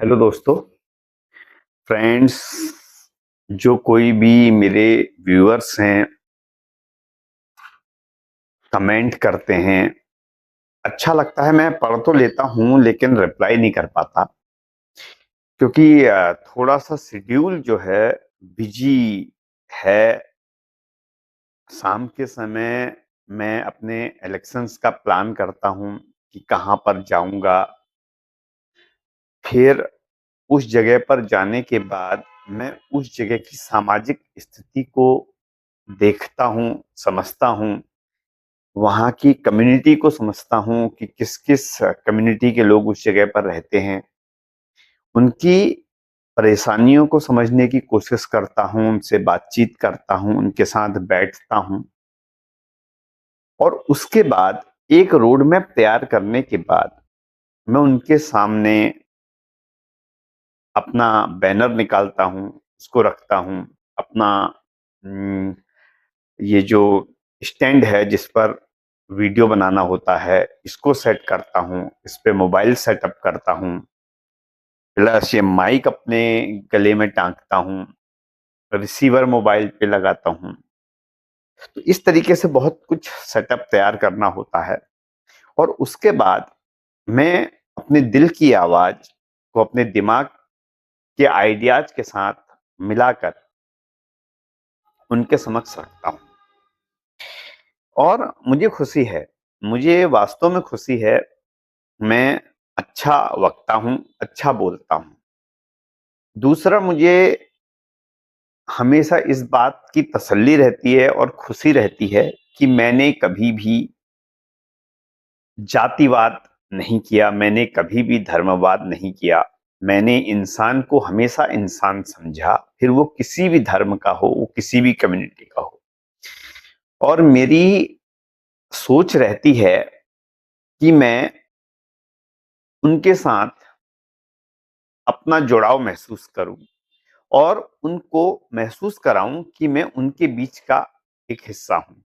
Hello दोस्तों, friends, जो कोई भी मेरे व्यूअर्स हैं, कमेंट करते हैं, अच्छा लगता है। मैं पढ़ तो लेता हूँ लेकिन रिप्लाई नहीं कर पाता क्योंकि थोड़ा सा शेड्यूल जो है बिजी है। शाम के समय मैं अपने इलेक्शंस का प्लान करता हूँ कि कहाँ पर जाऊंगा। फिर उस जगह पर जाने के बाद मैं उस जगह की सामाजिक स्थिति को देखता हूँ, समझता हूँ, वहाँ की कम्युनिटी को समझता हूँ कि किस किस कम्युनिटी के लोग उस जगह पर रहते हैं। उनकी परेशानियों को समझने की कोशिश करता हूँ, उनसे बातचीत करता हूँ, उनके साथ बैठता हूँ और उसके बाद एक रोड मैप तैयार करने के बाद मैं उनके सामने अपना बैनर निकालता हूँ, उसको रखता हूँ। अपना हम्म, ये जो स्टैंड है जिस पर वीडियो बनाना होता है, इसको सेट करता हूँ, इस पे मोबाइल सेटअप करता हूँ, प्लस ये माइक अपने गले में टांगता हूँ, रिसीवर मोबाइल पे लगाता हूँ। तो इस तरीके से बहुत कुछ सेटअप तैयार करना होता है और उसके बाद मैं अपने दिल की आवाज को अपने दिमाग के आइडियाज के साथ मिलाकर उनके समक्ष रखता हूँ और मुझे खुशी है, मुझे वास्तव में खुशी है। मैं अच्छा वक्ता हूँ, अच्छा बोलता हूँ। दूसरा, मुझे हमेशा इस बात की तसल्ली रहती है और खुशी रहती है कि मैंने कभी भी जातिवाद नहीं किया, मैंने कभी भी धर्मवाद नहीं किया। मैंने इंसान को हमेशा इंसान समझा, फिर वो किसी भी धर्म का हो, वो किसी भी कम्युनिटी का हो। और मेरी सोच रहती है कि मैं उनके साथ अपना जुड़ाव महसूस करूं और उनको महसूस कराऊं कि मैं उनके बीच का एक हिस्सा हूं।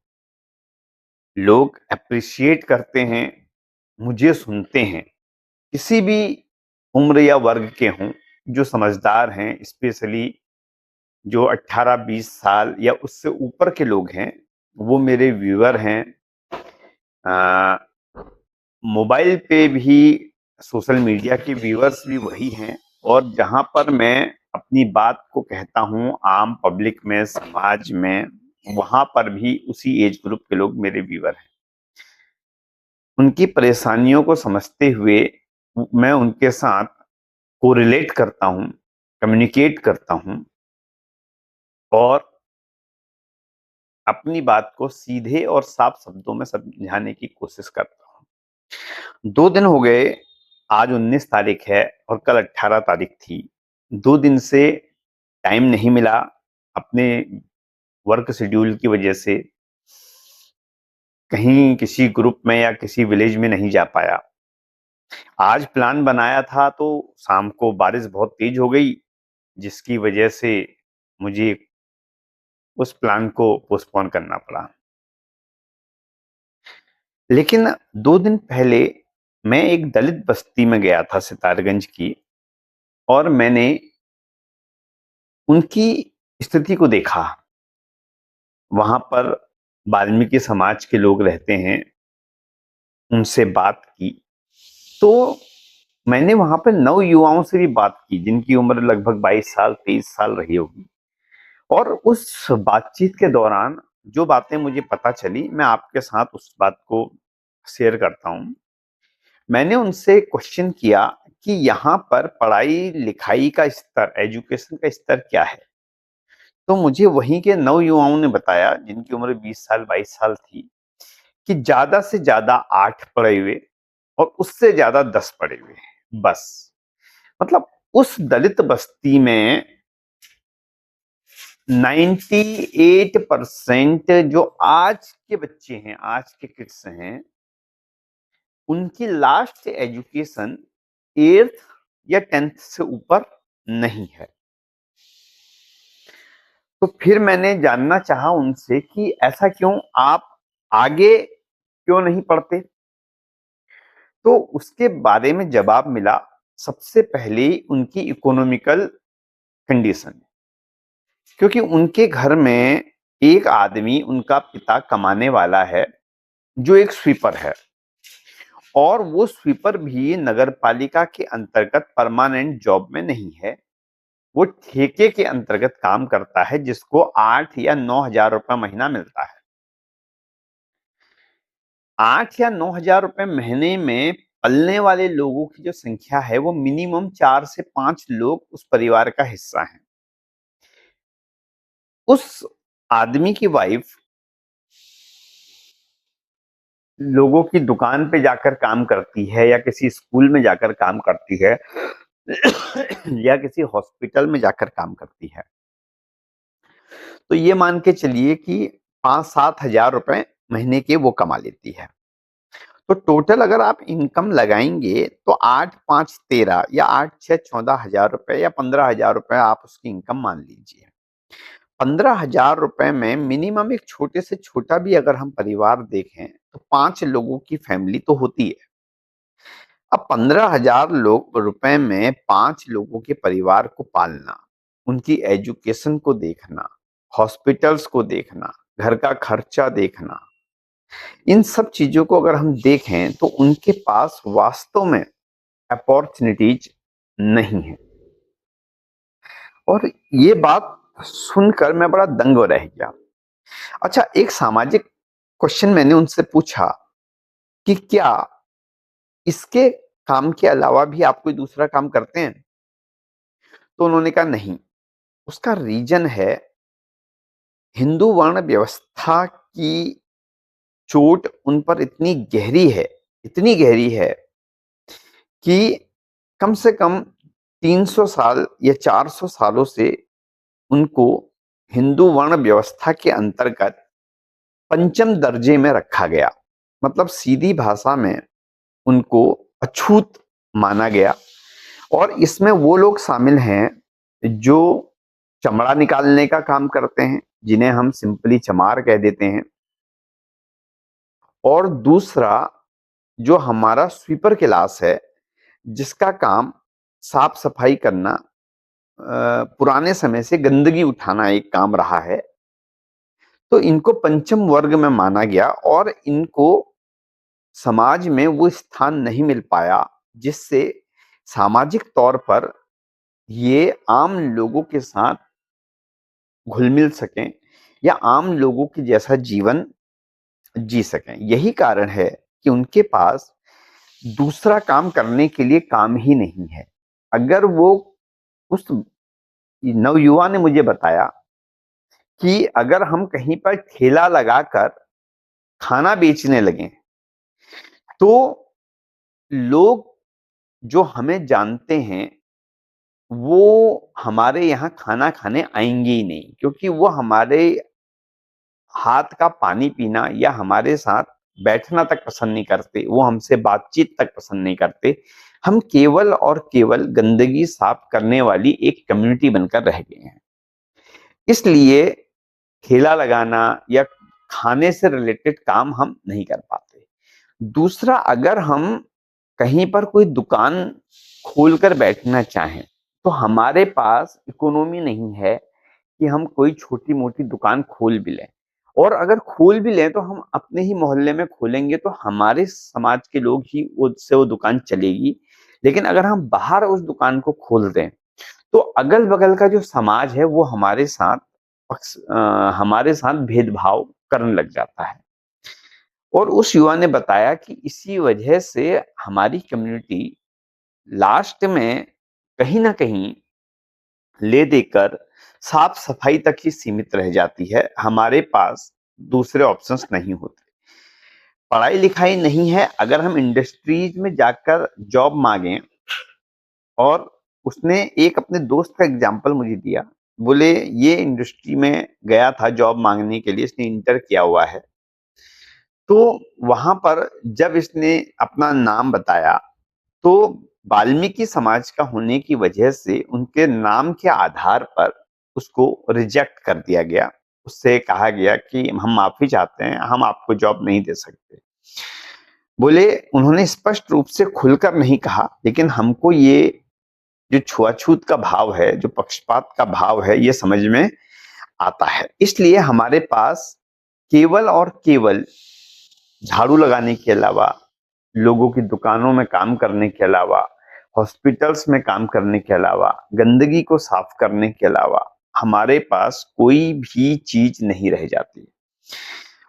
लोग अप्रिशिएट करते हैं, मुझे सुनते हैं, किसी भी उम्र या वर्ग के हों, जो समझदार हैं, स्पेशली जो 18-20 साल या उससे ऊपर के लोग हैं, वो मेरे व्यूअर हैं। मोबाइल पे भी सोशल मीडिया के व्यूअर्स भी वही हैं और जहां पर मैं अपनी बात को कहता हूं आम पब्लिक में, समाज में, वहां पर भी उसी एज ग्रुप के लोग मेरे व्यूअर हैं। उनकी परेशानियों को समझते हुए मैं उनके साथ कोरिलेट करता हूं, कम्युनिकेट करता हूं और अपनी बात को सीधे और साफ शब्दों में समझाने की कोशिश करता हूं। 2 दिन हो गए, आज 19 तारीख है और कल 18 तारीख थी। 2 दिन से टाइम नहीं मिला, अपने वर्क शेड्यूल की वजह से कहीं किसी ग्रुप में या किसी विलेज में नहीं जा पाया। आज प्लान बनाया था तो शाम को बारिश बहुत तेज हो गई, जिसकी वजह से मुझे उस प्लान को पोस्टपोन करना पड़ा। लेकिन 2 दिन पहले मैं एक दलित बस्ती में गया था, सितारगंज की, और मैंने उनकी स्थिति को देखा। वहां पर वाल्मीकि समाज के लोग रहते हैं, उनसे बात की तो मैंने वहां पर नवयुवाओं से भी बात की जिनकी उम्र लगभग 22 साल 23 साल रही होगी। और उस बातचीत के दौरान जो बातें मुझे पता चली, मैं आपके साथ उस बात को शेयर करता हूं। मैंने उनसे क्वेश्चन किया कि यहाँ पर पढ़ाई लिखाई का स्तर, एजुकेशन का स्तर क्या है। तो मुझे वहीं के नवयुवाओं ने बताया, जिनकी उम्र 20 साल 22 साल थी, कि ज्यादा से ज्यादा 8 पढ़े हुए और उससे ज्यादा 10 पढ़े हुए, बस। मतलब उस दलित बस्ती में 98% जो आज के बच्चे हैं, आज के किड्स हैं, उनकी लास्ट एजुकेशन 8th या 10th से ऊपर नहीं है। तो फिर मैंने जानना चाहा उनसे कि ऐसा क्यों, आप आगे क्यों नहीं पढ़ते। तो उसके बारे में जवाब मिला सबसे पहले उनकी इकोनॉमिकल कंडीशन, क्योंकि उनके घर में एक आदमी, उनका पिता कमाने वाला है जो एक स्वीपर है, और वो स्वीपर भी नगर पालिका के अंतर्गत परमानेंट जॉब में नहीं है। वो ठेके के अंतर्गत काम करता है, जिसको 8 या 9 हजार रुपए महीना मिलता है। 8 या 9 हजार रुपए महीने में पलने वाले लोगों की जो संख्या है, वो मिनिमम 4 से 5 लोग उस परिवार का हिस्सा हैं। उस आदमी की वाइफ लोगों की दुकान पे जाकर काम करती है, या किसी स्कूल में जाकर काम करती है, या किसी हॉस्पिटल में जाकर काम करती है। तो ये मान के चलिए कि 5-7 हजार रुपए महीने के वो कमा लेती है। तो टोटल अगर आप इनकम लगाएंगे तो 8-5-13 या 8-6-14 हजार रुपए या 15 हजार रुपए आप उसकी इनकम मान लीजिए। 15 हजार रुपए में मिनिमम एक छोटे से छोटा भी अगर हम परिवार देखें तो 5 लोगों की फैमिली तो होती है। अब 15 हजार रुपए में 5 लोगों के परिवार को पालना, उनकी एजुकेशन को देखना, हॉस्पिटल्स को देखना, घर का खर्चा देखना, इन सब चीजों को अगर हम देखें तो उनके पास वास्तव में अपॉर्चुनिटीज नहीं है। और ये बात सुनकर मैं बड़ा दंग रह गया। अच्छा, एक सामाजिक क्वेश्चन मैंने उनसे पूछा कि क्या इसके काम के अलावा भी आप कोई दूसरा काम करते हैं? तो उन्होंने कहा नहीं। उसका रीजन है, हिंदू वर्ण व्यवस्था की चोट उन पर इतनी गहरी है कि कम से कम 300 साल या 400 सालों से उनको हिंदू वर्ण व्यवस्था के अंतर्गत पंचम दर्जे में रखा गया। मतलब सीधी भाषा में उनको अछूत माना गया। और इसमें वो लोग शामिल हैं जो चमड़ा निकालने का काम करते हैं, जिन्हें हम सिंपली चमार कह देते हैं। और दूसरा, जो हमारा स्वीपर क्लास है, जिसका काम साफ सफाई करना, पुराने समय से गंदगी उठाना एक काम रहा है। तो इनको पंचम वर्ग में माना गया और इनको समाज में वो स्थान नहीं मिल पाया जिससे सामाजिक तौर पर ये आम लोगों के साथ घुल मिल सकें या आम लोगों के जैसा जीवन जी सकें। यही कारण है कि उनके पास दूसरा काम करने के लिए काम ही नहीं है। अगर वो, उस नवयुवा ने मुझे बताया कि अगर हम कहीं पर ठेला लगाकर खाना बेचने लगे तो लोग जो हमें जानते हैं वो हमारे यहाँ खाना खाने आएंगे ही नहीं, क्योंकि वो हमारे हाथ का पानी पीना या हमारे साथ बैठना तक पसंद नहीं करते, वो हमसे बातचीत तक पसंद नहीं करते। हम केवल और केवल गंदगी साफ करने वाली एक कम्युनिटी बनकर रह गए हैं। इसलिए ठेला लगाना या खाने से रिलेटेड काम हम नहीं कर पाते। दूसरा, अगर हम कहीं पर कोई दुकान खोलकर बैठना चाहें तो हमारे पास इकोनॉमी नहीं है कि हम कोई छोटी मोटी दुकान खोल भी लें। और अगर खोल भी लें तो हम अपने ही मोहल्ले में खोलेंगे तो हमारे समाज के लोग ही उससे वो दुकान चलेगी। लेकिन अगर हम बाहर उस दुकान को खोल दें तो अगल बगल का जो समाज है वो हमारे साथ भेदभाव करने लग जाता है। और उस युवा ने बताया कि इसी वजह से हमारी कम्युनिटी लास्ट में कहीं ना कहीं ले देकर साफ सफाई तक ही सीमित रह जाती है। हमारे पास दूसरे ऑप्शंस नहीं होते। पढ़ाई लिखाई नहीं है, अगर हम इंडस्ट्रीज में जाकर जॉब मांगे, और उसने एक अपने दोस्त का एग्जाम्पल मुझे दिया। बोले ये इंडस्ट्री में गया था जॉब मांगने के लिए, इसने इंटर किया हुआ है। तो वहां पर जब इसने अपना नाम बताया तो वाल्मीकि समाज का होने की वजह से उनके नाम के आधार पर उसको रिजेक्ट कर दिया गया। उससे कहा गया कि हम माफी चाहते हैं, हम आपको जॉब नहीं दे सकते। बोले उन्होंने स्पष्ट रूप से खुलकर नहीं कहा, लेकिन हमको ये जो छुआछूत का भाव है, जो पक्षपात का भाव है, ये समझ में आता है। इसलिए हमारे पास केवल और केवल झाड़ू लगाने के अलावा, लोगों की दुकानों में काम करने के अलावा, हॉस्पिटल्स में काम करने के अलावा, गंदगी को साफ करने के अलावा हमारे पास कोई भी चीज नहीं रह जाती।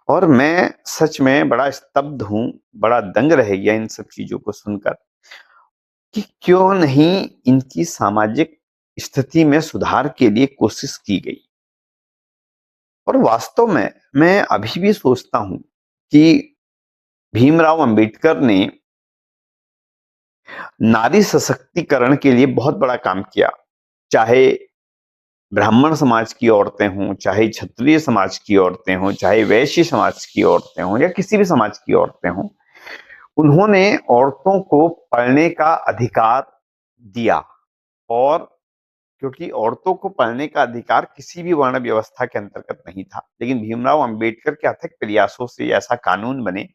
और मैं सच में बड़ा स्तब्ध हूं, बड़ा दंग रह गया इन सब चीजों को सुनकर कि क्यों नहीं इनकी सामाजिक स्थिति में सुधार के लिए कोशिश की गई। और वास्तव में मैं अभी भी सोचता हूं कि भीमराव अंबेडकर ने नारी सशक्तिकरण के लिए बहुत बड़ा काम किया। चाहे ब्राह्मण समाज की औरतें हों, चाहे क्षत्रिय समाज की औरतें हों, चाहे वैश्य समाज की औरतें हों या किसी भी समाज की औरतें हों, उन्होंने औरतों को पढ़ने का अधिकार दिया। और क्योंकि औरतों को पढ़ने का अधिकार किसी भी वर्ण व्यवस्था के अंतर्गत नहीं था, लेकिन भीमराव अंबेडकर के अथक प्रयासों से ऐसा कानून बने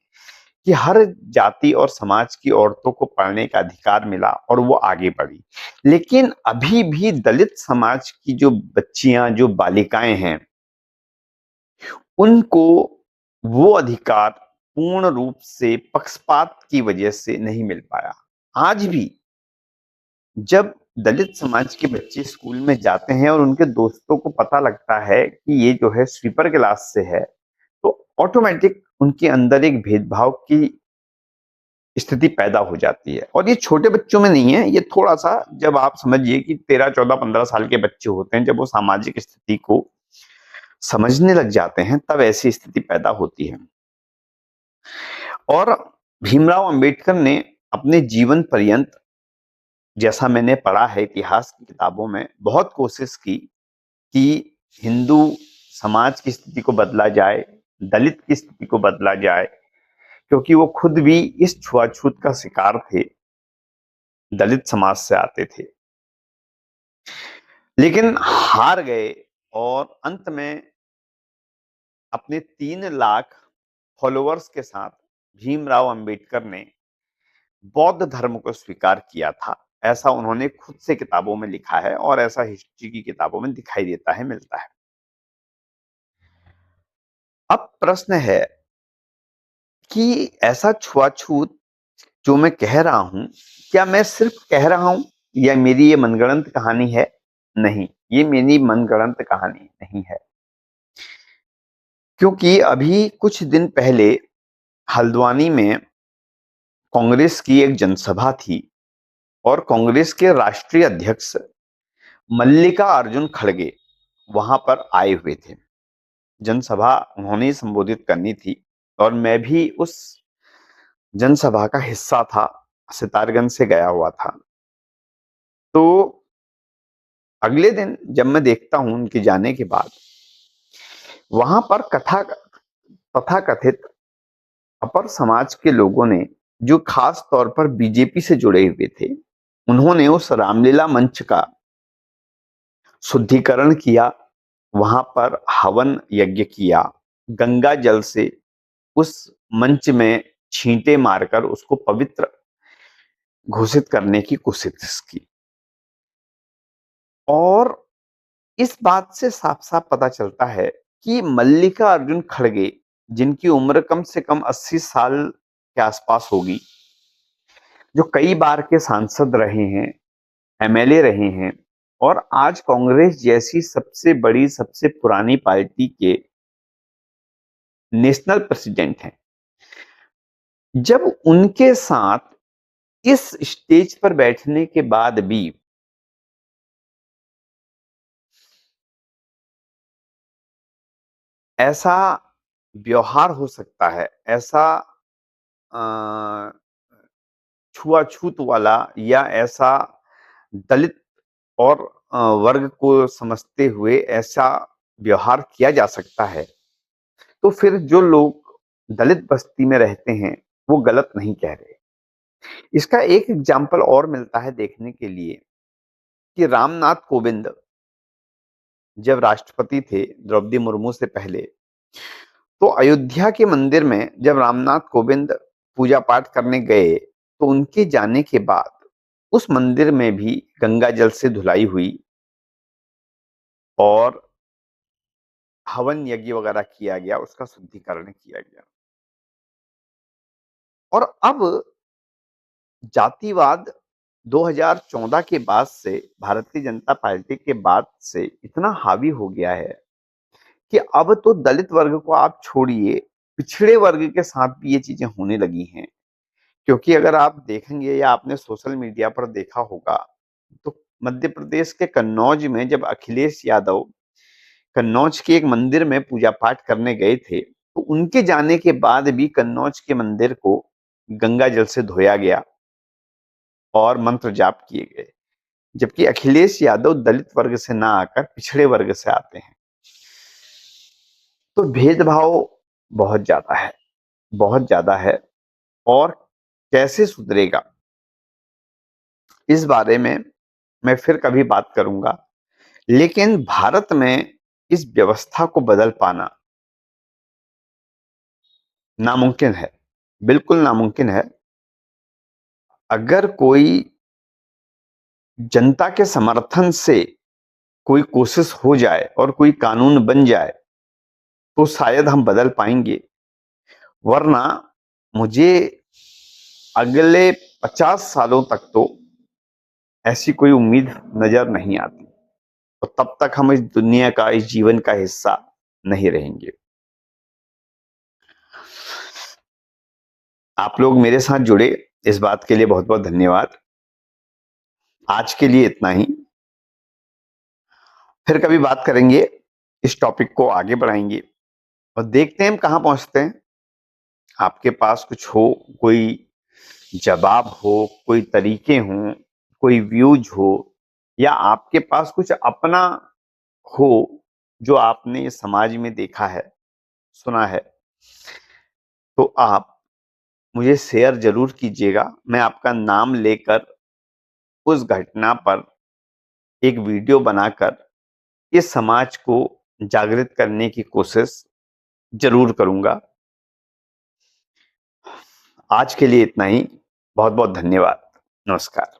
कि हर जाति और समाज की औरतों को पढ़ने का अधिकार मिला और वो आगे बढ़ी। लेकिन अभी भी दलित समाज की जो बच्चियां, जो बालिकाएं हैं, उनको वो अधिकार पूर्ण रूप से पक्षपात की वजह से नहीं मिल पाया। आज भी जब दलित समाज के बच्चे स्कूल में जाते हैं और उनके दोस्तों को पता लगता है कि ये जो है स्वीपर क्लास से है, तो ऑटोमेटिक उनके अंदर एक भेदभाव की स्थिति पैदा हो जाती है। और ये छोटे बच्चों में नहीं है, ये थोड़ा सा जब आप समझिए कि 13, 14, 15 साल के बच्चे होते हैं, जब वो सामाजिक स्थिति को समझने लग जाते हैं, तब ऐसी स्थिति पैदा होती है। और भीमराव अंबेडकर ने अपने जीवन पर्यंत, जैसा मैंने पढ़ा है इतिहास की किताबों में, बहुत कोशिश की कि हिंदू समाज की स्थिति को बदला जाए, दलित की स्थिति को बदला जाए, क्योंकि वो खुद भी इस छुआछूत का शिकार थे, दलित समाज से आते थे। लेकिन हार गए और अंत में अपने 3 लाख फॉलोअर्स के साथ भीमराव अंबेडकर ने बौद्ध धर्म को स्वीकार किया था। ऐसा उन्होंने खुद से किताबों में लिखा है और ऐसा हिस्ट्री की किताबों में दिखाई देता है, मिलता है। अब प्रश्न है कि ऐसा छुआछूत जो मैं कह रहा हूं, क्या मैं सिर्फ कह रहा हूं या मेरी ये मनगढ़ंत कहानी है? नहीं, ये मेरी मनगढ़ंत कहानी नहीं है, क्योंकि अभी कुछ दिन पहले हल्द्वानी में कांग्रेस की एक जनसभा थी और कांग्रेस के राष्ट्रीय अध्यक्ष मल्लिका अर्जुन खड़गे वहां पर आए हुए थे। जनसभा उन्होंने ही संबोधित करनी थी और मैं भी उस जनसभा का हिस्सा था, सितारगंज से गया हुआ था। तो अगले दिन जब मैं देखता हूं उनके जाने के बाद, वहां पर तथाकथित अपर समाज के लोगों ने, जो खास तौर पर बीजेपी से जुड़े हुए थे, उन्होंने उस रामलीला मंच का शुद्धिकरण किया, वहां पर हवन यज्ञ किया, गंगा जल से उस मंच में छींटे मारकर उसको पवित्र घोषित करने की कोशिश की। और इस बात से साफ साफ पता चलता है कि मल्लिका अर्जुन खड़गे, जिनकी उम्र कम से कम 80 साल के आसपास होगी, जो कई बार के सांसद रहे हैं, एमएलए रहे हैं और आज कांग्रेस जैसी सबसे बड़ी, सबसे पुरानी पार्टी के नेशनल प्रेसिडेंट हैं, जब उनके साथ इस स्टेज पर बैठने के बाद भी ऐसा व्यवहार हो सकता है, ऐसा छुआछूत वाला या ऐसा दलित और वर्ग को समझते हुए ऐसा व्यवहार किया जा सकता है, तो फिर जो लोग दलित बस्ती में रहते हैं वो गलत नहीं कह रहे। इसका एक एग्जाम्पल और मिलता है देखने के लिए कि रामनाथ कोविंद जब राष्ट्रपति थे द्रौपदी मुर्मू से पहले, तो अयोध्या के मंदिर में जब रामनाथ कोविंद पूजा पाठ करने गए तो उनके जाने के बाद उस मंदिर में भी गंगा जल से धुलाई हुई और हवन यज्ञ वगैरह किया गया, उसका शुद्धिकरण किया गया। और अब जातिवाद 2014 के बाद से, भारतीय जनता पार्टी के बाद से इतना हावी हो गया है कि अब तो दलित वर्ग को आप छोड़िए, पिछड़े वर्ग के साथ भी ये चीजें होने लगी हैं। क्योंकि अगर आप देखेंगे या आपने सोशल मीडिया पर देखा होगा, तो मध्य प्रदेश के कन्नौज में जब अखिलेश यादव कन्नौज के एक मंदिर में पूजा पाठ करने गए थे, तो उनके जाने के बाद भी कन्नौज के मंदिर को गंगा जल से धोया गया और मंत्र जाप किए गए। जबकि अखिलेश यादव दलित वर्ग से ना आकर पिछड़े वर्ग से आते हैं। तो भेदभाव बहुत ज्यादा है, बहुत ज्यादा है। और कैसे सुधरेगा, इस बारे में मैं फिर कभी बात करूंगा। लेकिन भारत में इस व्यवस्था को बदल पाना नामुमकिन है, बिल्कुल नामुमकिन है। अगर कोई जनता के समर्थन से कोई कोशिश हो जाए और कोई कानून बन जाए तो शायद हम बदल पाएंगे, वरना मुझे अगले 50 सालों तक तो ऐसी कोई उम्मीद नजर नहीं आती। और तब तक हम इस दुनिया का, इस जीवन का हिस्सा नहीं रहेंगे। आप लोग मेरे साथ जुड़े, इस बात के लिए बहुत बहुत धन्यवाद। आज के लिए इतना ही। फिर कभी बात करेंगे, इस टॉपिक को आगे बढ़ाएंगे और देखते हैं हम कहां पहुंचते हैं। आपके पास कुछ हो, कोई जवाब हो, कोई तरीके हों, कोई व्यूज हो, या आपके पास कुछ अपना हो जो आपने समाज में देखा है, सुना है, तो आप मुझे शेयर जरूर कीजिएगा। मैं आपका नाम लेकर उस घटना पर एक वीडियो बनाकर इस समाज को जागृत करने की कोशिश जरूर करूंगा। आज के लिए इतना ही। बहुत बहुत धन्यवाद। नमस्कार।